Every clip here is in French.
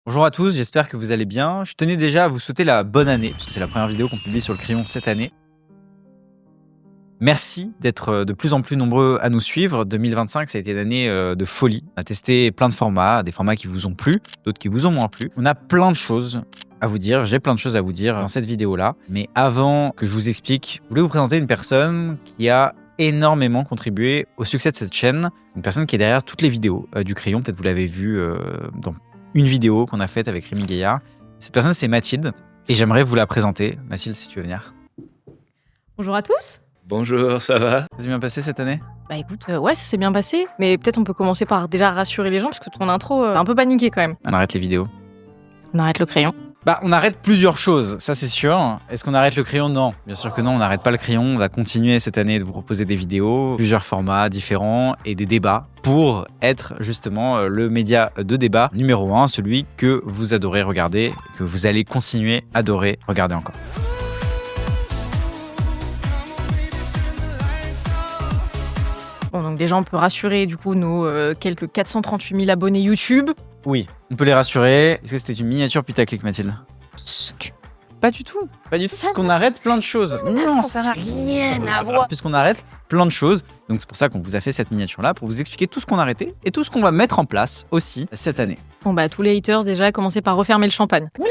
Bonjour à tous, j'espère que vous allez bien. Je tenais déjà à vous souhaiter la bonne année, puisque c'est la première vidéo qu'on publie sur le crayon cette année. Merci d'être de plus en plus nombreux à nous suivre. 2025, ça a été une année de folie. On a testé plein de formats, des formats qui vous ont plu, d'autres qui vous ont moins plu. On a plein de choses à vous dire, j'ai plein de choses à vous dire dans cette vidéo-là. Mais avant que je vous explique, je voulais vous présenter une personne qui a énormément contribué au succès de cette chaîne. C'est une personne qui est derrière toutes les vidéos du crayon. Peut-être vous l'avez vu dans une vidéo qu'on a faite avec Rémi Gaillard. Cette personne, c'est Mathilde. Et j'aimerais vous la présenter. Mathilde, si tu veux venir. Bonjour à tous. Bonjour, ça va? Ça s'est bien passé cette année? Bah écoute, ouais, ça s'est bien passé. Mais peut-être on peut commencer par déjà rassurer les gens, parce que ton intro a un peu paniqué quand même. On arrête les vidéos. On arrête le crayon. Bah, on arrête plusieurs choses, ça c'est sûr. Est-ce qu'on arrête le crayon? Non, bien sûr que non, on n'arrête pas le crayon. On va continuer cette année de vous proposer des vidéos, plusieurs formats différents et des débats pour être justement le média de débat numéro 1, celui que vous adorez regarder, que vous allez continuer à adorer regarder encore. Bon, donc déjà on peut rassurer du coup nos quelques 438 000 abonnés YouTube. Oui, on peut les rassurer. Est-ce que c'était une miniature putaclic, Mathilde? Pas du tout. Pas du tout. Parce qu'on arrête plein de choses. Non, ça n'a rien à voir. Puisqu'on arrête plein de choses. Donc c'est pour ça qu'on vous a fait cette miniature-là, pour vous expliquer tout ce qu'on a arrêté et tout ce qu'on va mettre en place aussi cette année. Bon bah tous les haters déjà commencez par refermer le champagne. No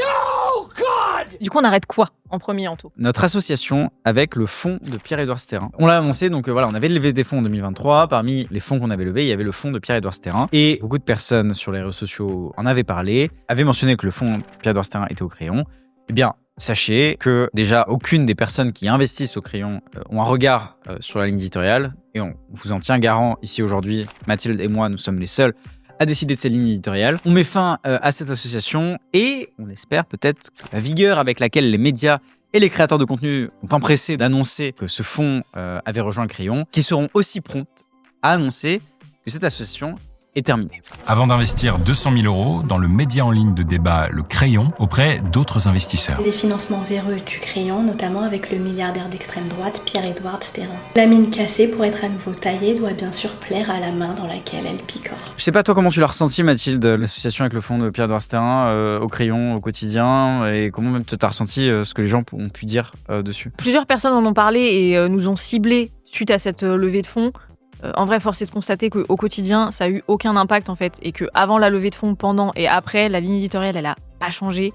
God. Du coup on arrête quoi en premier, Anto? Notre association avec le fonds de Pierre-Édouard Stérin. On l'a annoncé, donc voilà, on avait levé des fonds en 2023. Parmi les fonds qu'on avait levés, il y avait le fonds de Pierre-Édouard Stérin. Et beaucoup de personnes sur les réseaux sociaux en avaient parlé, avaient mentionné que le fonds Pierre-Édouard Stérin était au crayon. Eh bien, sachez que déjà, aucune des personnes qui investissent au crayon ont un regard sur la ligne éditoriale. Et on vous en tient garant ici aujourd'hui. Mathilde et moi, nous sommes les seuls à décider de cette ligne éditoriale. On met fin à cette association et on espère peut-être que la vigueur avec laquelle les médias et les créateurs de contenu ont empressé d'annoncer que ce fonds avait rejoint le crayon, qu'ils seront aussi prompts à annoncer que cette association est terminée. Avant d'investir 200 000 € dans le média en ligne de débat Le Crayon auprès d'autres investisseurs. Les financements véreux du crayon, notamment avec le milliardaire d'extrême droite Pierre-Édouard Stérin. La mine cassée, pour être à nouveau taillée, doit bien sûr plaire à la main dans laquelle elle picore. Je sais pas toi comment tu l'as ressenti, Mathilde, l'association avec le fonds de Pierre-Édouard Stérin au crayon au quotidien, et comment même tu as ressenti ce que les gens ont pu dire dessus. Plusieurs personnes en ont parlé et nous ont ciblés suite à cette levée de fonds. En vrai, force est de constater qu'au quotidien, ça a eu aucun impact en fait, et qu'avant la levée de fonds, pendant et après, la ligne éditoriale, elle a pas changé.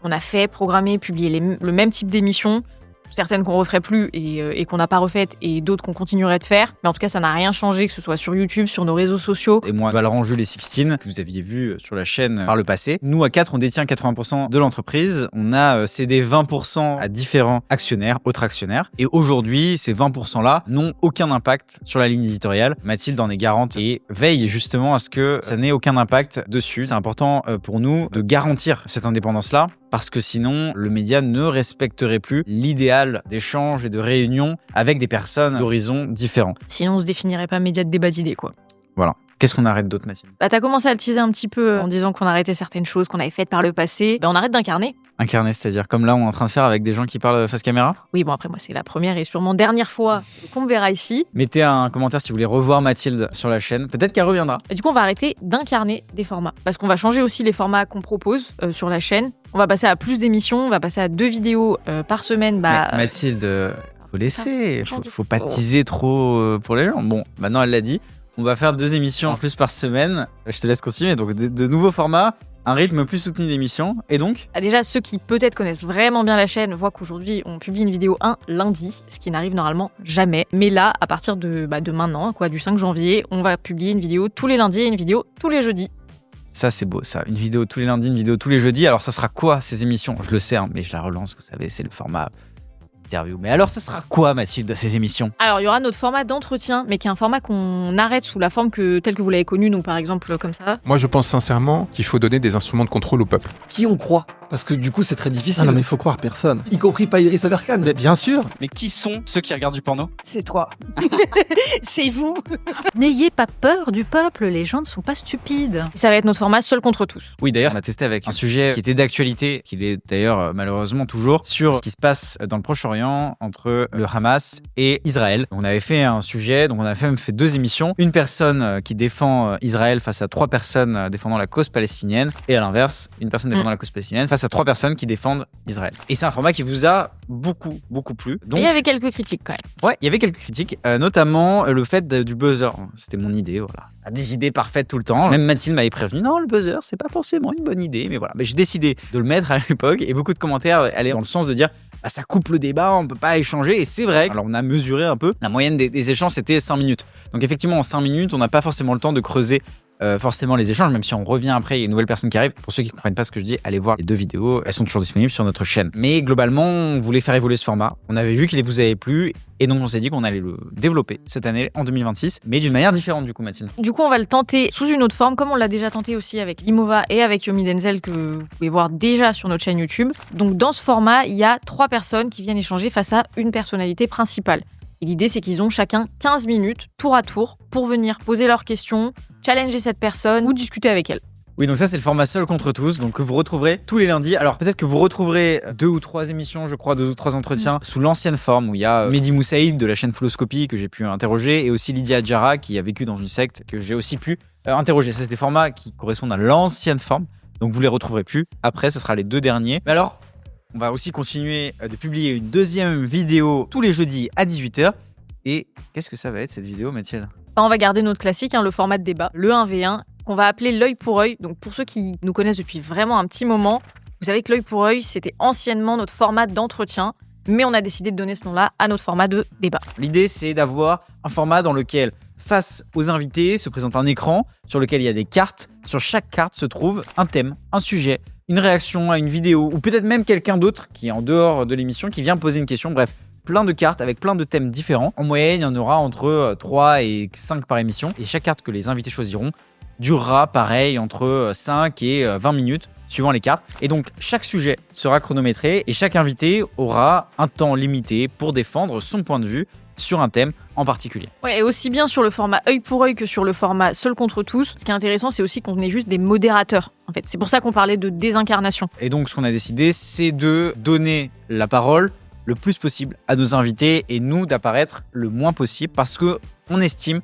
On a fait, programmer, publier le même type d'émissions, certaines qu'on referait plus et qu'on n'a pas refaites, et d'autres qu'on continuerait de faire. Mais en tout cas, ça n'a rien changé, que ce soit sur YouTube, sur nos réseaux sociaux. Et moi, Valorant Jules et Sixtine, que vous aviez vu sur la chaîne par le passé. Nous, à 4, on détient 80% de l'entreprise. On a cédé 20% à différents actionnaires, autres actionnaires. Et aujourd'hui, ces 20%-là n'ont aucun impact sur la ligne éditoriale. Mathilde en est garante et veille justement à ce que ça n'ait aucun impact dessus. C'est important pour nous de garantir cette indépendance-là, parce que sinon, le média ne respecterait plus l'idéal d'échange et de réunion avec des personnes d'horizons différents. Sinon, on se définirait pas média de débat d'idées, quoi. Voilà. Qu'est-ce qu'on arrête d'autre, Mathilde? Bah, t'as commencé à le teaser un petit peu en disant qu'on arrêtait certaines choses qu'on avait faites par le passé. Bah, on arrête d'incarner. Incarner, c'est-à-dire comme là, on est en train de faire avec des gens qui parlent face caméra? Oui, bon, après, moi, c'est la première et sûrement dernière fois qu'on me verra ici. Mettez un commentaire si vous voulez revoir Mathilde sur la chaîne. Peut-être qu'elle reviendra. Et du coup, on va arrêter d'incarner des formats. Parce qu'on va changer aussi les formats qu'on propose sur la chaîne. On va passer à plus d'émissions, on va passer à 2 vidéos par semaine. Bah, mais Mathilde, faut laisser. Faut pas teaser trop pour les gens. Bon, maintenant, elle l'a dit. On va faire 2 émissions en plus par semaine. Je te laisse continuer. Donc, de nouveaux formats, un rythme plus soutenu d'émissions. Et donc déjà, ceux qui peut-être connaissent vraiment bien la chaîne voient qu'aujourd'hui, on publie une vidéo un lundi, ce qui n'arrive normalement jamais. Mais là, à partir de maintenant, quoi, du 5 janvier, on va publier une vidéo tous les lundis et une vidéo tous les jeudis. Ça, c'est beau, ça. Une vidéo tous les lundis, une vidéo tous les jeudis. Alors, ça sera quoi, ces émissions? Je le sais, hein, mais je la relance, vous savez, c'est le format interview. Mais alors, ça sera quoi, Mathilde, ces émissions? Alors, il y aura notre format d'entretien, mais qui est un format qu'on arrête sous la forme telle que vous l'avez connue, donc par exemple comme ça. Moi, je pense sincèrement qu'il faut donner des instruments de contrôle au peuple. Qui on croit? Parce que du coup, c'est très difficile. Ah non, mais il faut croire personne. Y compris pas Idriss Aberkan. Mais bien sûr. Mais qui sont ceux qui regardent du porno? C'est toi. C'est vous. N'ayez pas peur du peuple, les gens ne sont pas stupides. Ça va être notre format seul contre tous. Oui, d'ailleurs, on a testé avec un sujet qui était d'actualité, qui l'est d'ailleurs malheureusement toujours, sur ce qui se passe dans le Proche-Orient. Moyen-Orient entre le Hamas et Israël. On avait fait un sujet, donc on a même fait 2 émissions. Une personne qui défend Israël face à 3 personnes défendant la cause palestinienne, et à l'inverse, une personne défendant la cause palestinienne face à 3 personnes qui défendent Israël. Et c'est un format qui vous a beaucoup plu. Donc, il y avait quelques critiques quand même. ouais, il y avait quelques critiques, notamment le fait du buzzer. C'était mon idée, voilà. Des idées parfaites tout le temps. Même Mathilde m'avait prévenu, non, le buzzer, c'est pas forcément une bonne idée, mais voilà. Mais j'ai décidé de le mettre à l'époque, et beaucoup de commentaires allaient dans le sens de dire, bah, ça coupe le débat, on peut pas échanger, et c'est vrai. Alors on a mesuré un peu, la moyenne des échanges, c'était 5 minutes. Donc effectivement, en 5 minutes, on n'a pas forcément le temps de creuser forcément les échanges, même si on revient après, il y a une nouvelle personne qui arrive. Pour ceux qui ne comprennent pas ce que je dis, allez voir les 2 vidéos, elles sont toujours disponibles sur notre chaîne. Mais globalement, on voulait faire évoluer ce format. On avait vu qu'il vous avait plu, et donc on s'est dit qu'on allait le développer cette année, en 2026, mais d'une manière différente du coup, Mathilde. Du coup, on va le tenter sous une autre forme, comme on l'a déjà tenté aussi avec Imova et avec Yomi Denzel, que vous pouvez voir déjà sur notre chaîne YouTube. Donc dans ce format, il y a 3 personnes qui viennent échanger face à une personnalité principale. Et l'idée, c'est qu'ils ont chacun 15 minutes, tour à tour, pour venir poser leurs questions, challenger cette personne ou discuter avec elle. Oui, donc ça, c'est le format seul contre tous, donc que vous retrouverez tous les lundis. Alors peut-être que vous retrouverez 2 ou 3 émissions, je crois, 2 ou 3 entretiens sous l'ancienne forme, où il y a Mehdi Moussaïd de la chaîne Fulloscopie que j'ai pu interroger, et aussi Lydia Adjara qui a vécu dans une secte que j'ai aussi pu interroger. Ça, c'est des formats qui correspondent à l'ancienne forme, donc vous les retrouverez plus. Après, ce sera les 2 derniers. Mais alors, on va aussi continuer de publier une 2e vidéo tous les jeudis à 18h. Et qu'est-ce que ça va être cette vidéo, Mathilde ? On va garder notre classique, le format de débat, le 1v1, qu'on va appeler l'œil pour œil. Donc pour ceux qui nous connaissent depuis vraiment un petit moment, vous savez que l'œil pour œil, c'était anciennement notre format d'entretien, mais on a décidé de donner ce nom-là à notre format de débat. L'idée, c'est d'avoir un format dans lequel, face aux invités, se présente un écran sur lequel il y a des cartes. Sur chaque carte se trouve un thème, un sujet, une réaction à une vidéo, ou peut-être même quelqu'un d'autre qui est en dehors de l'émission qui vient poser une question. Bref, plein de cartes avec plein de thèmes différents. En moyenne, il y en aura entre 3 et 5 par émission. Et chaque carte que les invités choisiront durera pareil entre 5 et 20 minutes suivant les cartes. Et donc chaque sujet sera chronométré et chaque invité aura un temps limité pour défendre son point de vue sur un thème en particulier. Ouais, et aussi bien sur le format œil pour œil que sur le format seul contre tous. Ce qui est intéressant, c'est aussi qu'on est juste des modérateurs. En fait, c'est pour ça qu'on parlait de désincarnation. Et donc ce qu'on a décidé, c'est de donner la parole le plus possible à nos invités et nous d'apparaître le moins possible parce que on estime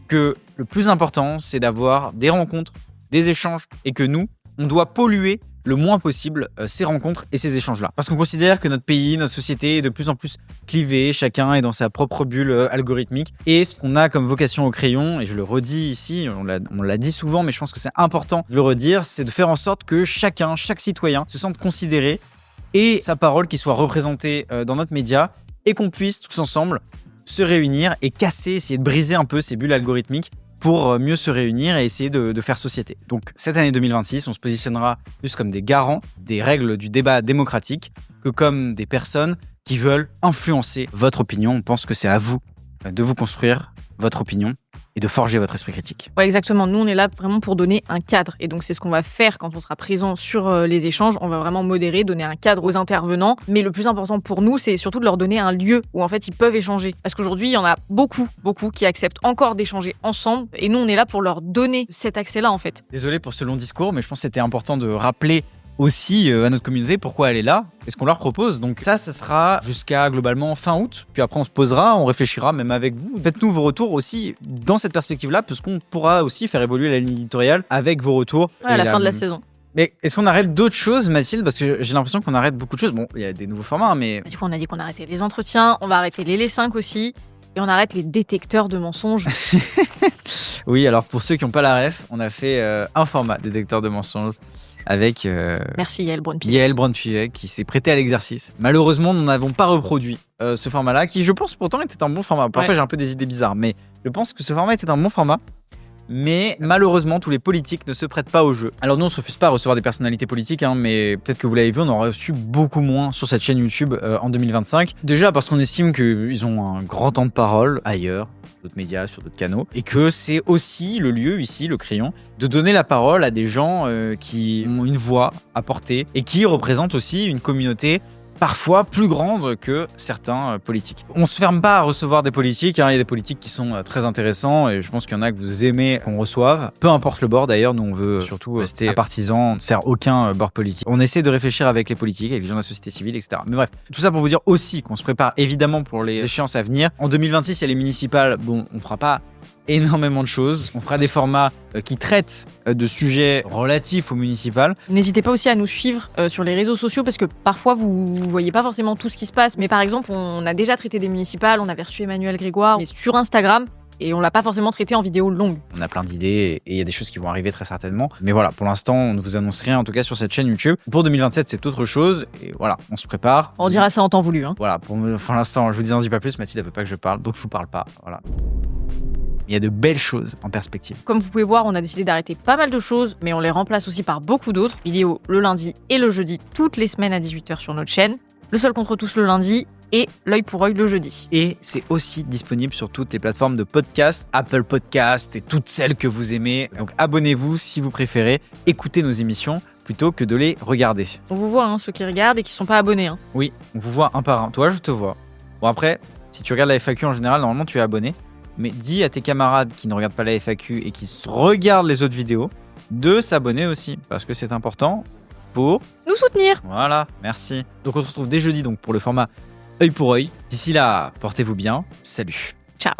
que le plus important, c'est d'avoir des rencontres, des échanges et que nous, on doit polluer le moins possible ces rencontres et ces échanges-là. Parce qu'on considère que notre pays, notre société est de plus en plus clivée, chacun est dans sa propre bulle algorithmique. Et ce qu'on a comme vocation au Crayon, et je le redis ici, on l'a dit souvent, mais je pense que c'est important de le redire, c'est de faire en sorte que chacun, chaque citoyen se sente considéré et sa parole qui soit représentée dans notre média et qu'on puisse tous ensemble se réunir et casser, essayer de briser un peu ces bulles algorithmiques pour mieux se réunir et essayer de faire société. Donc cette année 2026, on se positionnera plus comme des garants des règles du débat démocratique que comme des personnes qui veulent influencer votre opinion. On pense que c'est à vous de vous construire votre opinion et de forger votre esprit critique. Ouais, exactement. Nous, on est là vraiment pour donner un cadre. Et donc, c'est ce qu'on va faire quand on sera présent sur les échanges. On va vraiment modérer, donner un cadre aux intervenants. Mais le plus important pour nous, c'est surtout de leur donner un lieu où, en fait, ils peuvent échanger. Parce qu'aujourd'hui, il y en a beaucoup qui acceptent encore d'échanger ensemble. Et nous, on est là pour leur donner cet accès-là, en fait. Désolé pour ce long discours, mais je pense que c'était important de rappeler aussi à notre communauté pourquoi elle est là et ce qu'on leur propose. Donc ça sera jusqu'à globalement fin août. Puis après, on se posera, on réfléchira même avec vous. Faites-nous vos retours aussi dans cette perspective-là, parce qu'on pourra aussi faire évoluer la ligne éditoriale avec vos retours. Ouais, à la fin de la saison. Mais est-ce qu'on arrête d'autres choses, Mathilde ? Parce que j'ai l'impression qu'on arrête beaucoup de choses. Bon, il y a des nouveaux formats, mais... Du coup, on a dit qu'on arrêtait les entretiens, on va arrêter les L5 aussi, et on arrête les détecteurs de mensonges. Oui, alors pour ceux qui n'ont pas la ref, on a fait un format détecteur de mensonges avec Merci Yael Braun-Pivet. Yael Braun-Pivet qui s'est prêtée à l'exercice. Malheureusement, nous n'avons pas reproduit ce format-là, qui je pense pourtant était un bon format. Parfois, j'ai un peu des idées bizarres, mais je pense que ce format était un bon format. Mais malheureusement, tous les politiques ne se prêtent pas au jeu. Alors nous, on se refuse pas à recevoir des personnalités politiques, mais peut-être que vous l'avez vu, on en a reçu beaucoup moins sur cette chaîne YouTube en 2025. Déjà parce qu'on estime qu'ils ont un grand temps de parole ailleurs, d'autres médias, sur d'autres canaux, et que c'est aussi le lieu ici, le Crayon, de donner la parole à des gens qui ont une voix à porter et qui représentent aussi une communauté parfois plus grande que certains politiques. On se ferme pas à recevoir des politiques, hein. Il y a des politiques qui sont très intéressants et je pense qu'il y en a que vous aimez qu'on reçoive. Peu importe le bord d'ailleurs, nous on veut surtout rester partisans, on ne sert aucun bord politique. On essaie de réfléchir avec les politiques, avec les gens de la société civile, etc. Mais bref, tout ça pour vous dire aussi qu'on se prépare évidemment pour les échéances à venir. En 2026, il y a les municipales, bon, on fera pas énormément de choses. On fera des formats qui traitent de sujets relatifs aux municipales. N'hésitez pas aussi à nous suivre sur les réseaux sociaux parce que parfois vous voyez pas forcément tout ce qui se passe. Mais par exemple, on a déjà traité des municipales, on avait reçu Emmanuel Grégoire mais sur Instagram et on l'a pas forcément traité en vidéo longue. On a plein d'idées et il y a des choses qui vont arriver très certainement. Mais voilà, pour l'instant, on ne vous annonce rien en tout cas sur cette chaîne YouTube. Pour 2027, c'est autre chose et voilà, on se prépare. On dira ça en temps voulu. Hein. Voilà, pour l'instant, je vous n'en dis pas plus. Mathilde ne veut pas que je parle, donc je vous parle pas. Voilà. Il y a de belles choses en perspective. Comme vous pouvez voir, on a décidé d'arrêter pas mal de choses, mais on les remplace aussi par beaucoup d'autres. Vidéos le lundi et le jeudi, toutes les semaines à 18h sur notre chaîne. Le seul contre tous le lundi et l'œil pour œil le jeudi. Et c'est aussi disponible sur toutes les plateformes de podcast, Apple Podcast et toutes celles que vous aimez. Donc abonnez-vous si vous préférez écouter nos émissions plutôt que de les regarder. On vous voit, hein, ceux qui regardent et qui sont pas abonnés. Hein. Oui, on vous voit un par un. Toi, je te vois. Bon après, si tu regardes la FAQ en général, normalement tu es abonné. Mais dis à tes camarades qui ne regardent pas la FAQ et qui regardent les autres vidéos de s'abonner aussi, parce que c'est important pour nous soutenir. Voilà, merci. Donc on se retrouve dès jeudi donc, pour le format œil pour œil. D'ici là, portez-vous bien. Salut. Ciao.